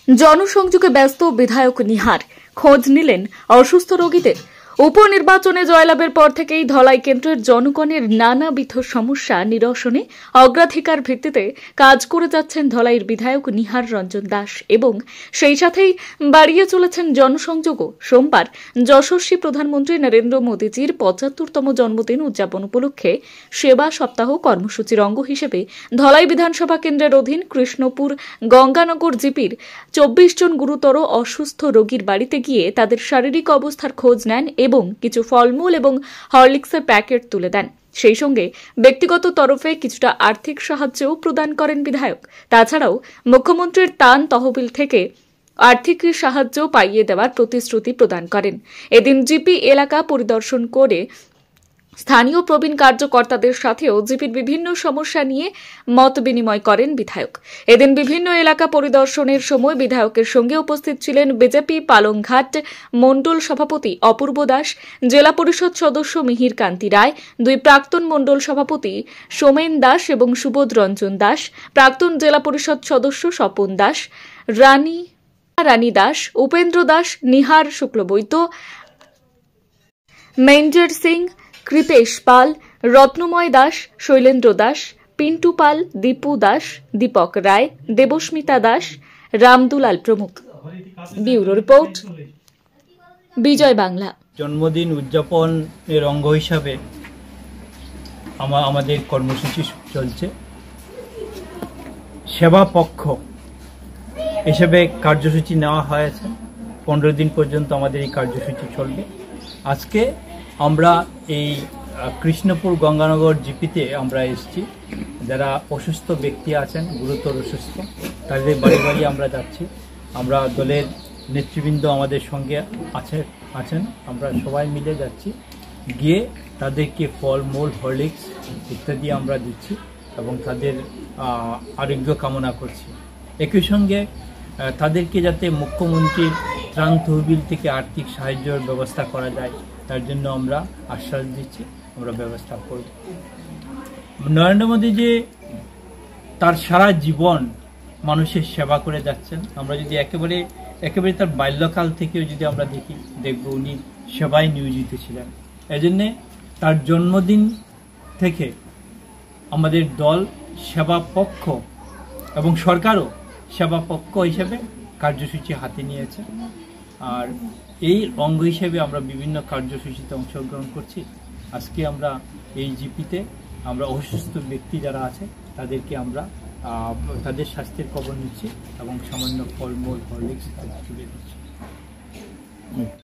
জনসংযোগে ব্যস্ত বিধায়ক নিহার খোঁজ নিলেন অসুস্থ রোগীদের। উপনির্বাচনে জয়লাভের পর থেকেই ধলাই কেন্দ্রের জনগণের নানাবিধ সমস্যা নিরসনে অগ্রাধিকার ভিত্তিতে কাজ করে যাচ্ছেন ধলাইয়ের বিধায়ক নিহার রঞ্জন দাস এবং সেই সাথেই বাড়িয়ে চলেছেন জনসংযোগও। সোমবার যশস্বী প্রধানমন্ত্রী নরেন্দ্র মোদীজির ৭৫তম জন্মদিন উদযাপন উপলক্ষে সেবা সপ্তাহ কর্মসূচির অঙ্গ হিসেবে ধলাই বিধানসভা কেন্দ্রের অধীন কৃষ্ণপুর গঙ্গানগর জিপির ২৪ জন গুরুতর অসুস্থ রোগীর বাড়িতে গিয়ে তাদের শারীরিক অবস্থার খোঁজ নেন এবং কিছু ফলমূল এবং হরলিক্সের প্যাকেট তুলে দেন। সেই সঙ্গে ব্যক্তিগত তরফে কিছুটা আর্থিক সাহায্যও প্রদান করেন বিধায়ক। তাছাড়াও মুখ্যমন্ত্রীর ত্রাণ তহবিল থেকে আর্থিক সাহায্য পাইয়ে দেওয়ার প্রতিশ্রুতি প্রদান করেন। এদিন জিপি এলাকা পরিদর্শন করে স্থানীয় প্রবীণ কার্যকর্তাদের সাথেও জিপির বিভিন্ন সমস্যা নিয়ে মত বিনিময় করেন বিধায়ক। এদিন বিভিন্ন এলাকা পরিদর্শনের সময় বিধায়কের সঙ্গে উপস্থিত ছিলেন বিজেপি পালংঘাট মণ্ডল সভাপতি অপূর্ব দাস, জেলা পরিষদ সদস্য মিহির কান্তি রায়, দুই প্রাক্তন মণ্ডল সভাপতি সোমেন দাস এবং সুবোধ রঞ্জন দাস, প্রাক্তন জেলা পরিষদ সদস্য স্বপন দাস, রানী দাস, উপেন্দ্র দাস, নিহার শুক্লবৈদ্য, মেঞ্জর সিং, কৃপেশ পাল, রত্নময় দাস, শৈলেন্দ্র দাস, পিন্টু পাল, দীপু দাস, দীপক রায়, দেবস্মিতা দাস, রামদুলাল প্রমুখ। ব্যুরো রিপোর্ট, বিজয় বাংলা। জন্মদিন উদযাপনের অঙ্গ হিসাবে আমাদের কর্মসূচি চলছে। সেবা পক্ষ হিসেবে কার্যসূচি নেওয়া হয়েছে। 15 দিন পর্যন্ত আমাদের এই কার্যসূচি চলবে। আজকে আমরা এই কৃষ্ণপুর গঙ্গানগর জিপিতে আমরা এসেছি। যারা অসুস্থ ব্যক্তি আছেন, গুরুতর অসুস্থ, তাদের বাড়ি বাড়ি আমরা যাচ্ছি। আমরা দলের নেতৃবৃন্দ আমাদের সঙ্গে আছেন, আমরা সবাই মিলে যাচ্ছি। গিয়ে তাদেরকে ফলমূল, হরলিক্স ইত্যাদি আমরা দিচ্ছি এবং তাদের আরোগ্য কামনা করছি। একই সঙ্গে তাদেরকে যাতে মুখ্যমন্ত্রীর ত্রাণ তহবিল থেকে আর্থিক সাহায্যের ব্যবস্থা করা যায় তার জন্য আমরা আশ্বাস দিচ্ছি, আমরা ব্যবস্থা করব। নরেন্দ্র মোদী যে তার সারা জীবন মানুষের সেবা করে যাচ্ছেন, আমরা যদি একেবারে তার বাল্যকাল থেকেও যদি আমরা দেখব উনি সেবায় নিয়োজিত ছিলেন। এজন্যে তার জন্মদিন থেকে আমাদের দল সেবা পক্ষ এবং সরকারও সেবা পক্ষ হিসেবে কার্যসূচি হাতে নিয়েছে। আর এই অঙ্গ হিসেবে আমরা বিভিন্ন কার্যসূচিতে অংশগ্রহণ করছি। আজকে আমরা এই জিপিতে আমরা অসুস্থ ব্যক্তি যারা আছে তাদেরকে আমরা তাদের স্বাস্থ্যের খবর নিচ্ছি এবং সামান্য ফলমূল, হরলিক্স তুলে দিচ্ছি।